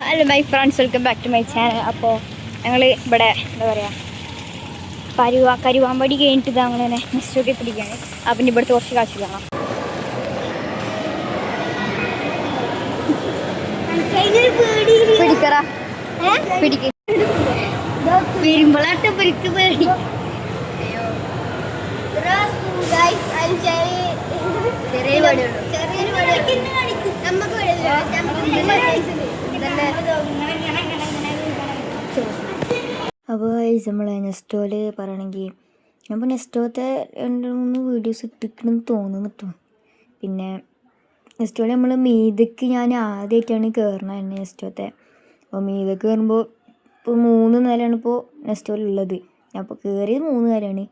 Hello my friends, welcome back to my channel. അപ്പോൾ ഞങ്ങൾ ഇവിടെ എന്താ പറയുക കരുവാമ്പടി കഴിഞ്ഞിട്ട് ഇത് അങ്ങനെ മിസ്റ്റൊക്കെ പിടിക്കുകയാണ്. അപ്പം ഇവിടുത്തെ കുറച്ച് കാശ് കാണാം. പിടിക്കറ പിടിക്ക് വരുമ്പോഴാട്ടോ പിടിക്ക് പേടി. അപ്പോൾ നമ്മൾ നെസ്റ്റോയിൽ പറയണമെങ്കിൽ നമ്മൾ നെസ്റ്റോത്തെ 2-3 വീഡിയോസ് ഇട്ടിക്കണമെന്ന് തോന്നുന്നു കേട്ടോ. പിന്നെ നെസ്റ്റോയിൽ നമ്മൾ മീതക്ക് ഞാൻ ആദ്യമായിട്ടാണ് കയറണത് നെസ്റ്റോത്തെ. അപ്പോൾ മീതക്ക് കയറുമ്പോൾ ഇപ്പോൾ 3 നിലയാണ് ഇപ്പോൾ നെസ്റ്റോയിലുള്ളത്. അപ്പോൾ കയറിയത് 3 നിലയാണ്.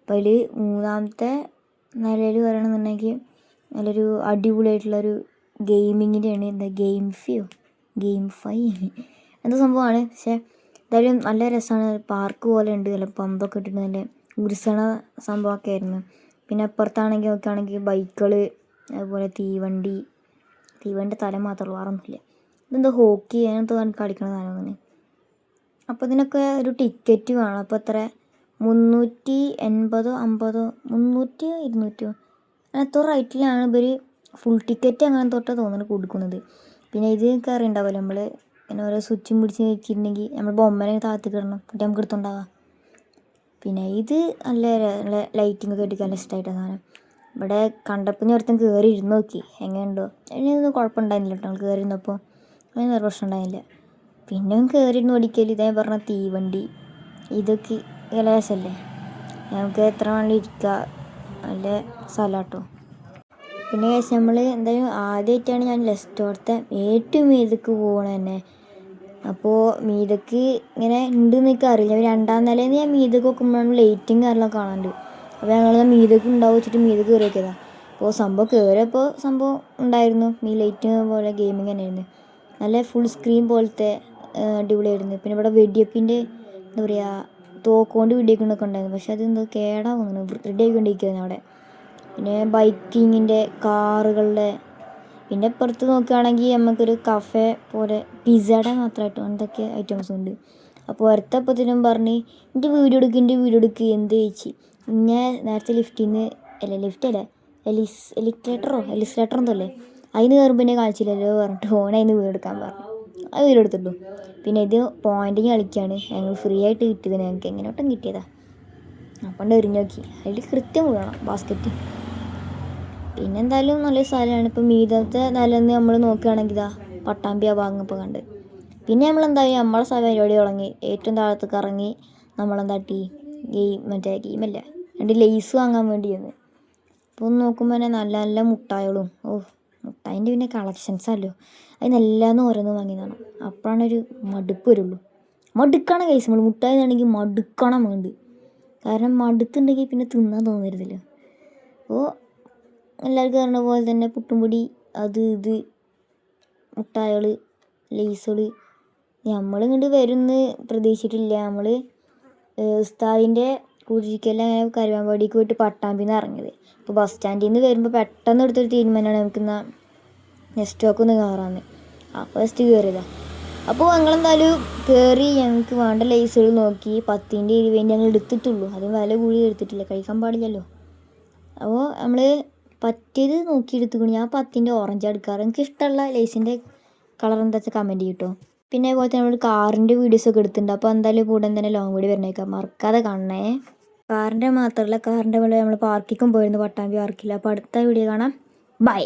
അപ്പോൾ അതിൽ 3ാമത്തെ നിലയിൽ പറയണമെന്നുണ്ടെങ്കിൽ നല്ലൊരു അടിപൊളിയായിട്ടുള്ളൊരു ഗെയിമിങ്ങിൻ്റെയാണ്. എന്താ ഗെയിം ഫൈ എന്ന സംഭവമാണ്. പക്ഷേ എന്തായാലും നല്ല രസമാണ്. പാർക്ക് പോലെ ഉണ്ട്, നല്ല പമ്പൊക്കെ ഇട്ടിട്ട് നല്ല ഉരുസണ സംഭവമൊക്കെ ആയിരുന്നു. പിന്നെ അപ്പുറത്താണെങ്കിൽ നോക്കുകയാണെങ്കിൽ ബൈക്കുകൾ, അതുപോലെ തീവണ്ടി തല മാത്രമേ വേറൊന്നുമില്ല. ഇതെന്തോ ഹോക്കി അങ്ങനത്തെ കളിക്കണ സാധനമാണ്. അപ്പോൾ ഇതിനൊക്കെ ഒരു ടിക്കറ്റ് വേണം. അപ്പോൾ എത്ര 380 50 300 200 അങ്ങനത്തെ റേറ്റിലാണ് ഇവർ ഫുൾ ടിക്കറ്റ് അങ്ങനെ തൊട്ടാണ് തോന്നുന്നത് കൊടുക്കുന്നത്. പിന്നെ ഇത് കയറിയുണ്ടാവുമല്ലോ നമ്മൾ പിന്നെ ഓരോ സ്വിച്ചും പിടിച്ച് വെച്ചിട്ടുണ്ടെങ്കിൽ നമ്മൾ ബൊമ്മനെ താഴ്ത്തിക്കിടണം, എന്നിട്ട് നമുക്ക് എടുത്തുണ്ടാകാം. പിന്നെ ഇത് നല്ല ലൈറ്റിംഗ് ഒക്കെ ഇട്ടിട്ട് നല്ല ഇഷ്ടമായിട്ട സാധനം. ഇവിടെ കണ്ടപ്പോൾ ഒരുത്തൻ കയറി ഇരുന്ന് നോക്കി എങ്ങനെയുണ്ടോ. അതിനൊന്നും കുഴപ്പമുണ്ടായിരുന്നില്ല കേട്ടോ. നമ്മൾ കയറി ഇരുന്നപ്പോൾ അതിനൊരു പ്രശ്നം ഉണ്ടായിരുന്നില്ല. പിന്നെ കയറിയിരുന്ന് ഓടിക്കൽ ഇതേ പറഞ്ഞ തീവണ്ടി ഇതൊക്കെ നല്ല രസമല്ലേ. നമുക്ക് എത്ര വേണമെങ്കിലും ഇരിക്കുക, നല്ല സ്ഥലമാട്ടോ. പിന്നെ നമ്മൾ എന്തായാലും ആദ്യമായിട്ടാണ് ഞാൻ നെസ്റ്റോത്തെ ഏറ്റവും മീതക്ക് പോകണത് തന്നെ. അപ്പോൾ മീതക്ക് ഇങ്ങനെ ഉണ്ടെന്ന് എനിക്ക് അറിയില്ല. 2ാം നിലയിൽ ഞാൻ മീതക്ക് നോക്കുമ്പോഴാണ് ലൈറ്റും കാര്യങ്ങളൊക്കെ കാണാനുണ്ട്. അപ്പോൾ ഞങ്ങൾ മീതക്ക് ഉണ്ടാവും വെച്ചിട്ട് മീതക്ക് കയറി നോക്കിയതാണ്. അപ്പോൾ സംഭവം കയറിയപ്പോൾ സംഭവം ഉണ്ടായിരുന്നു. ലൈറ്റ് പോലെ ഗെയിമിങ് തന്നെയായിരുന്നു. നല്ല ഫുൾ സ്ക്രീൻ പോലത്തെ അടിപൊളിയായിരുന്നു. പിന്നെ ഇവിടെ വെടിയപ്പിൻ്റെ എന്താ പറയുക തോക്കുകൊണ്ട് വെടിവെക്കുന്നൊക്കെ ഉണ്ടായിരുന്നു. പക്ഷെ അതെന്തോ കേടാവുന്നു, റെഡി ആയിക്കൊണ്ടിരിക്കുകയായിരുന്നു അവിടെ. പിന്നെ ബൈക്കിങ്ങിൻ്റെ കാറുകളുടെ, പിന്നെ പുറത്ത് നോക്കുകയാണെങ്കിൽ നമുക്കൊരു കഫേ പോലെ പിസ്സയുടെ മാത്രമായിട്ട് എന്തൊക്കെ ഐറ്റംസ് ഉണ്ട്. അപ്പോൾ ഒരുത്തപ്പത്തിനും പറഞ്ഞ് എൻ്റെ വീഡിയോ എടുക്ക് എന്ത് ചോദിച്ചു. ഞാൻ നേരത്തെ ലിഫ്റ്റല്ലേ എലിസ്ലേറ്ററോ എന്തല്ലേ അതിന് കയറുമ്പോൾ എന്നെ കാണിച്ചില്ലല്ലോ പറഞ്ഞിട്ട് അതിന് വീഡിയോ എടുക്കാൻ പറഞ്ഞു. അത് വീഡിയോ എടുത്തിട്ടു. പിന്നെ ഇത് പോയിൻറ്റിങ് കളിക്കുകയാണ്. ഞങ്ങൾ ഫ്രീ ആയിട്ട് കിട്ടിയത്, ഞങ്ങൾക്ക് എങ്ങനെയോട്ടും കിട്ടിയതാണ്. അപ്പം എറിഞ്ഞു നോക്കി, അതിൽ കൃത്യം വീഴണം ബാസ്ക്കറ്റ്. പിന്നെ എന്തായാലും നല്ല സ്ഥലമാണ്. ഇപ്പം മീതത്തെ നിലന്ന് നമ്മൾ നോക്കുകയാണെങ്കിൽ പട്ടാമ്പി ആ ഭാഗം ഇപ്പോൾ കണ്ട്. പിന്നെ നമ്മളെന്തായാലും നമ്മളെ പരിപാടി തുടങ്ങി. ഏറ്റവും താഴത്തേക്ക് ഇറങ്ങി നമ്മളെന്താട്ടി ഗെയിമല്ല 2 ലേസ് വാങ്ങാൻ വേണ്ടി വന്ന്. അപ്പോൾ നോക്കുമ്പോൾ തന്നെ നല്ല നല്ല മുട്ടായികളും മുട്ടായിൻ്റെ പിന്നെ കളക്ഷൻസല്ലോ. അതിനെല്ലാം ഓരോന്ന് വാങ്ങിയതാണ്. അപ്പോഴാണൊരു മടുപ്പ് വരുള്ളൂ. മടുക്കാണ് കൈസ്. നമ്മൾ മുട്ടായി ആണെങ്കിൽ മടുക്കണം വേണ്ടി. കാരണം മടുത്തുണ്ടെങ്കിൽ പിന്നെ തിന്നാൻ തോന്നരുതല്ലോ. അപ്പോൾ എല്ലാവർക്കും അറിഞ്ഞ പോലെ തന്നെ പുട്ടുംപൊടി അത് ഇത് മുട്ടായികൾ ലേസുകൾ നമ്മളിങ്ങോട്ട് വരുമെന്ന് പ്രതീക്ഷിച്ചിട്ടില്ല. നമ്മൾ ഉസ്താദിൻ്റെ കുടിരിക്കലെല്ലാം അങ്ങനെ കരുവാമ്പടിക്ക് പോയിട്ട് പട്ടാമ്പിന്ന് ഇറങ്ങിയത്. അപ്പോൾ ബസ് സ്റ്റാൻഡിൽ നിന്ന് വരുമ്പോൾ പെട്ടെന്ന് എടുത്തൊരു തീരുമാനമാണ് നമുക്കിന്ന് നെസ്റ്റോക്ക് ഒന്ന് കയറാമെന്ന്. അപ്പോൾ ജസ്റ്റ് കയറിയതാണ്. അപ്പോൾ ഞങ്ങളെന്തായാലും കയറി ഞങ്ങൾക്ക് വേണ്ട ലേസുകൾ നോക്കി 10ൻ്റെ 20ൻ്റെ ഞങ്ങൾ എടുത്തിട്ടുള്ളൂ. അതും വില കൂടി എടുത്തിട്ടില്ല, കഴിക്കാൻ പാടില്ലല്ലോ. അപ്പോൾ നമ്മൾ പറ്റിയത് നോക്കി എടുത്തുകൊണ്ട് ഞാൻ 10ൻ്റെ ഓറഞ്ച് എടുക്കാറ്. എനിക്ക് ഇഷ്ടമുള്ള ലേസിൻ്റെ കളർ എന്താ വെച്ചാൽ കമൻറ്റ് ചെയ്യട്ടോ. പിന്നെ അതുപോലെ തന്നെ നമ്മൾ കാറിൻ്റെ വീഡിയോസൊക്കെ എടുത്തിട്ടുണ്ട്. അപ്പോൾ എന്തായാലും കൂടെ തന്നെ ലോങ് വീഡിയോ വരണേക്കാം, മറക്കാതെ കാണണേ. കാറിൻ്റെ മാത്രമല്ല, കാറിൻ്റെ പോലെ നമ്മൾ പാർക്കിക്കും പോയിരുന്നു, പട്ടാമ്പി പാർക്കിൽ. അപ്പോൾ അടുത്ത വീഡിയോ കാണാം. ബൈ.